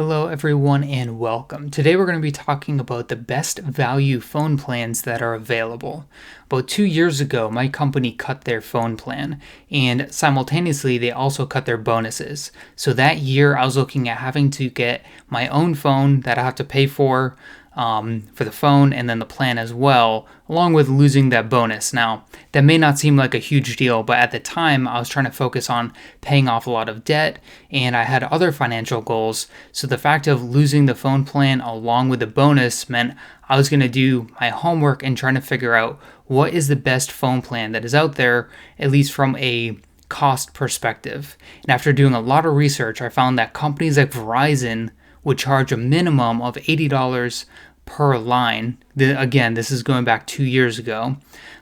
Hello everyone and welcome. Today we're going to be talking about the best value phone plans that are available. About 2 years ago, my company cut their phone plan and simultaneously they also cut their bonuses. So that year I was looking at having to get my own phone that I have to pay for the phone and then the plan as well, along with losing that bonus. Now, that may not seem like a huge deal, but at the time I was trying to focus on paying off a lot of debt and I had other financial goals. So the fact of losing the phone plan along with the bonus meant I was going to do my homework and trying to figure out what is the best phone plan that is out there, at least from a cost perspective. And after doing a lot of research, I found that companies like Verizon would charge a minimum of $80 per line. Again, this is going back 2 years ago.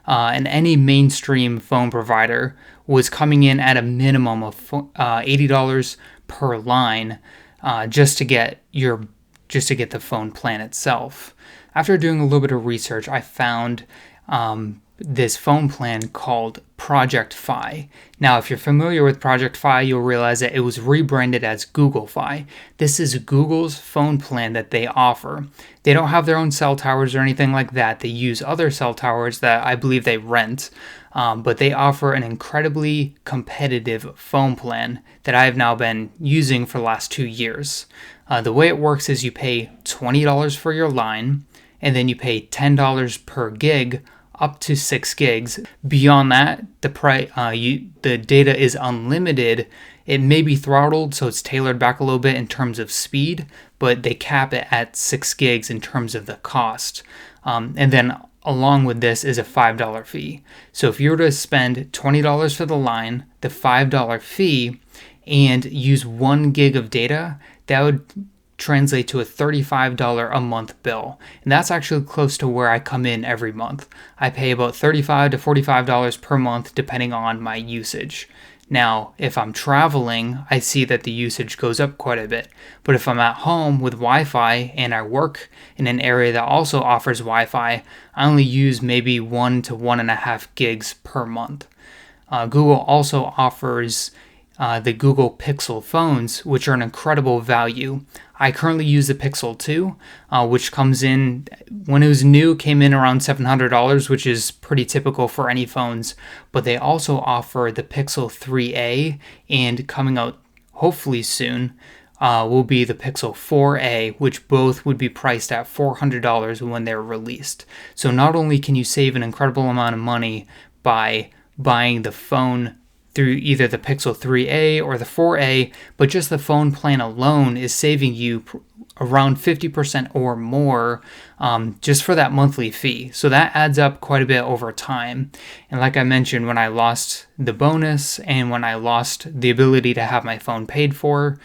And any mainstream phone provider was coming in at a minimum of $80 per line just to get the phone plan itself. After doing a little bit of research, I found this phone plan called Project Fi. Now, if you're familiar with Project Fi, you'll realize that it was rebranded as Google Fi. This is Google's phone plan that they offer. They don't have their own cell towers or anything like that. They use other cell towers that I believe they rent, but they offer an incredibly competitive phone plan that I have now been using for the last 2 years. The way it works is you pay $20 for your line, and then you pay $10 per gig up to 6 gigs. Beyond that, the data is unlimited. It may be throttled, so it's tailored back a little bit in terms of speed, but they cap it at 6 gigs in terms of the cost. And then along with this is a $5 fee. So if you were to spend $20 for the line, the $5 fee, and use 1 gig of data, that would translate to a $35 a month bill. And that's actually close to where I come in every month. I pay about $35 to $45 per month depending on my usage. Now, if I'm traveling, I see that the usage goes up quite a bit. But if I'm at home with Wi-Fi and I work in an area that also offers Wi-Fi, I only use maybe 1 to 1.5 gigs per month. Google also offers the Google Pixel phones, which are an incredible value. I currently use the Pixel 2, which comes in, when it was new, came in around $700, which is pretty typical for any phones. But they also offer the Pixel 3a, and coming out hopefully soon will be the Pixel 4a, which both would be priced at $400 when they're released. So not only can you save an incredible amount of money by buying the phone through either the Pixel 3a or the 4a, but just the phone plan alone is saving you around 50% or more just for that monthly fee. So that adds up quite a bit over time. And like I mentioned, when I lost the bonus and when I lost the ability to have my phone paid for,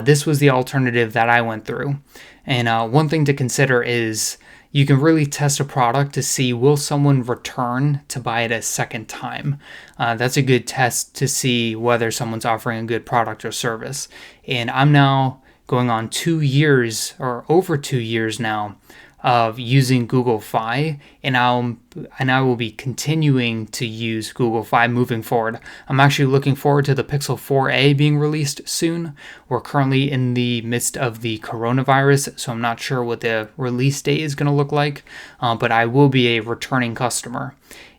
this was the alternative that I went through. And one thing to consider is you can really test a product to see, will someone return to buy it a second time? That's a good test to see whether someone's offering a good product or service. And I'm now going on 2 years or over 2 years now of using Google Fi, and I will be continuing to use Google Fi moving forward. I'm actually looking forward to the Pixel 4a being released soon. We're currently in the midst of the coronavirus, so I'm not sure what the release date is going to look like, but I will be a returning customer.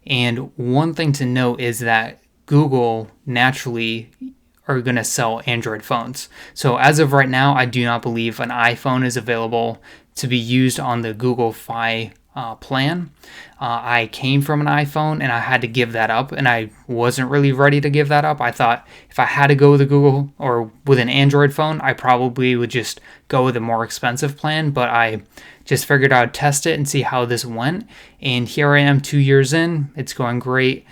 And one thing to note is that Google naturally are going to sell Android phones. So as of right now, I do not believe an iPhone is available to be used on the Google Fi plan. I came from an iPhone and I had to give that up, and I wasn't really ready to give that up. I thought if I had to go with a Google or with an Android phone, I probably would just go with a more expensive plan, but I just figured I'd test it and see how this went. And here I am 2 years in. It's going great.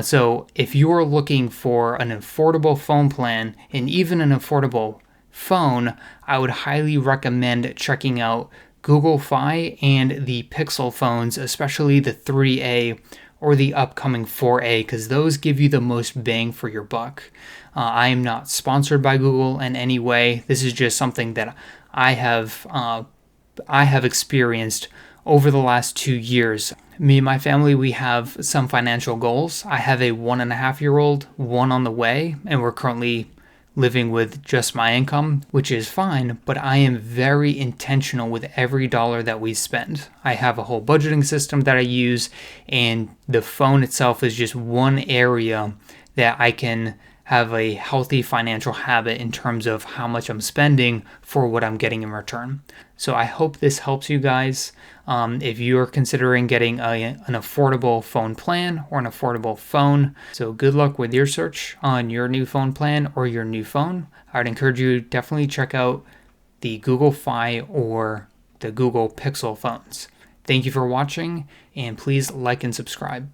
So if you are looking for an affordable phone plan and even an affordable phone, I would highly recommend checking out Google Fi and the Pixel phones, especially the 3a or the upcoming 4a, because those give you the most bang for your buck. I am not sponsored by Google in any way. This is just something that I have experienced over the last 2 years. Me and my family, we have some financial goals. I have a 1.5-year-old, one on the way, and we're currently living with just my income, which is fine, but I am very intentional with every dollar that we spend. I have a whole budgeting system that I use, and the phone itself is just one area that I can have a healthy financial habit in terms of how much I'm spending for what I'm getting in return. So I hope this helps you guys. If you are considering getting an affordable phone plan or an affordable phone. So good luck with your search on your new phone plan or your new phone. I would encourage you to definitely check out the Google Fi or the Google Pixel phones. Thank you for watching, and please like and subscribe.